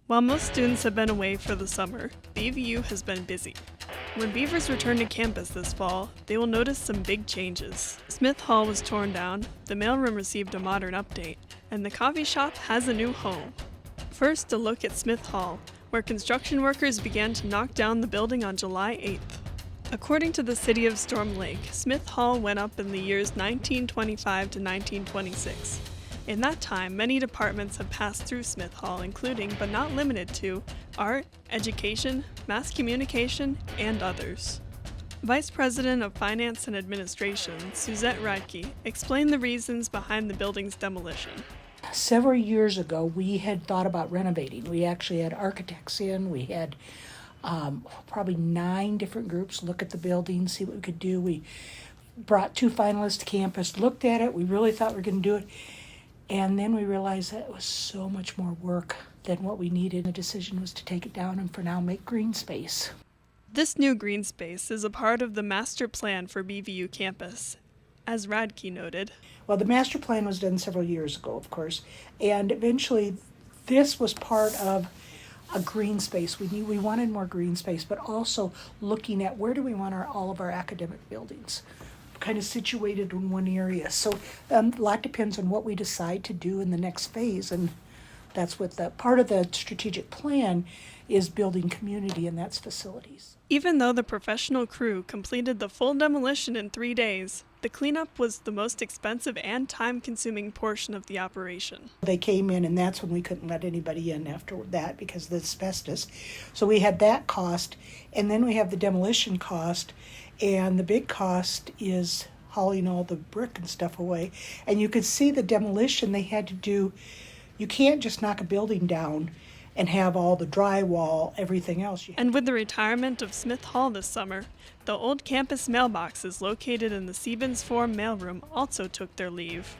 While most students have been away for the summer, BVU has been busy. When Beavers return to campus this fall, they will notice some big changes. Smith Hall was torn down, the mailroom received a modern update, and the coffee shop has a new home. First, a look at Smith Hall, where construction workers began to knock down the building on July 8th. According to the City of Storm Lake, Smith Hall went up in the years 1925 to 1926. In that time, many departments have passed through Smith Hall, including, but not limited to, art, education, mass communication, and others. Vice President of Finance and Administration, Suzette Radke, explained the reasons behind the building's demolition. Several years ago, we had thought about renovating. We actually had architects in. We had probably 9 different groups look at the building, see what we could do. We brought 2 finalists to campus, looked at it. We really thought we were going to do it. And then we realized that it was so much more work than what we needed. The decision was to take it down and for now make green space. This new green space is a part of the master plan for BVU campus, as Radke noted. Well, the master plan was done several years ago, of course, and eventually this was part of a green space. We wanted more green space, but also looking at where do we want all of our academic buildings kind of situated in one area. So a lot depends on what we decide to do in the next phase, and that's what the part of the strategic plan is, building community, and that's facilities. Even though the professional crew completed the full demolition in 3 days, the cleanup was the most expensive and time-consuming portion of the operation. They came in, and that's when we couldn't let anybody in after that because of the asbestos. So we had that cost, and then we have the demolition cost, and the big cost is hauling all the brick and stuff away. And you could see the demolition they had to do. You can't just knock a building down and have all the drywall, everything else. And with the retirement of Smith Hall this summer, the old campus mailboxes located in the Stevens Forum mailroom also took their leave.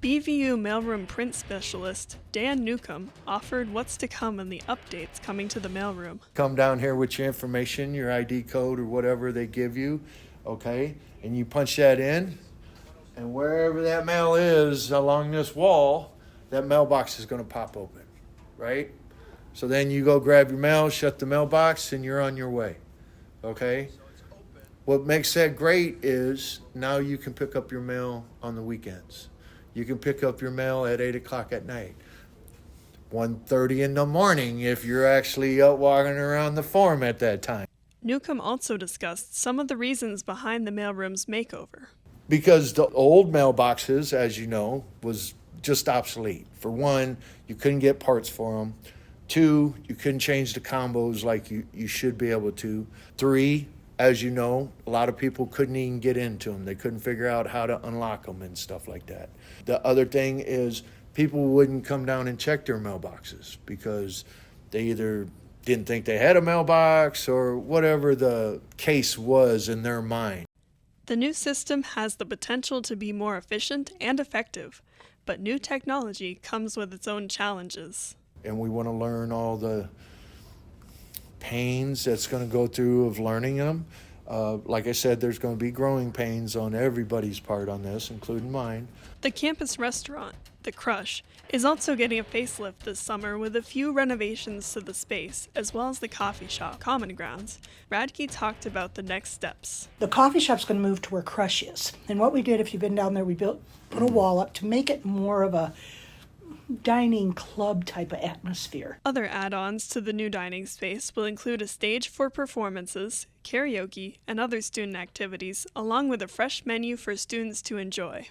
BVU mailroom print specialist Dan Newcomb offered what's to come in the updates coming to the mailroom. Come down here with your information, your ID code or whatever they give you, okay? And you punch that in, and wherever that mail is along this wall, that mailbox is going to pop open, right? So then you go grab your mail, shut the mailbox, and you're on your way, okay? What makes that great is now you can pick up your mail on the weekends. You can pick up your mail at 8 o'clock at night, 1:30 in the morning if you're actually out walking around the forum at that time. Newcomb also discussed some of the reasons behind the mailroom's makeover. Because the old mailboxes, as you know, was just obsolete. For one, you couldn't get parts for them. 2, you couldn't change the combos like you should be able to. 3, as you know, a lot of people couldn't even get into them. They couldn't figure out how to unlock them and stuff like that. The other thing is people wouldn't come down and check their mailboxes because they either didn't think they had a mailbox or whatever the case was in their mind. The new system has the potential to be more efficient and effective, but new technology comes with its own challenges. And we want to learn all the pains that's going to go through of learning them. Like I said, there's going to be growing pains on everybody's part on this, including mine. The campus restaurant, The Crush, is also getting a facelift this summer with a few renovations to the space, as well as the coffee shop, Common Grounds. Radke talked about the next steps. The coffee shop's going to move to where Crush is. And what we did, if you've been down there, we put a wall up to make it more of a dining club type of atmosphere. Other add-ons to the new dining space will include a stage for performances, karaoke, and other student activities, along with a fresh menu for students to enjoy.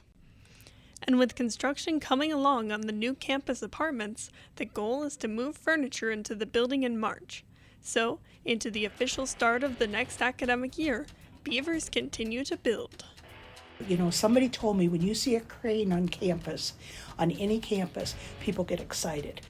And with construction coming along on the new campus apartments, the goal is to move furniture into the building in March. So, into the official start of the next academic year, Beavers continue to build. You know, somebody told me when you see a crane on campus, on any campus, people get excited.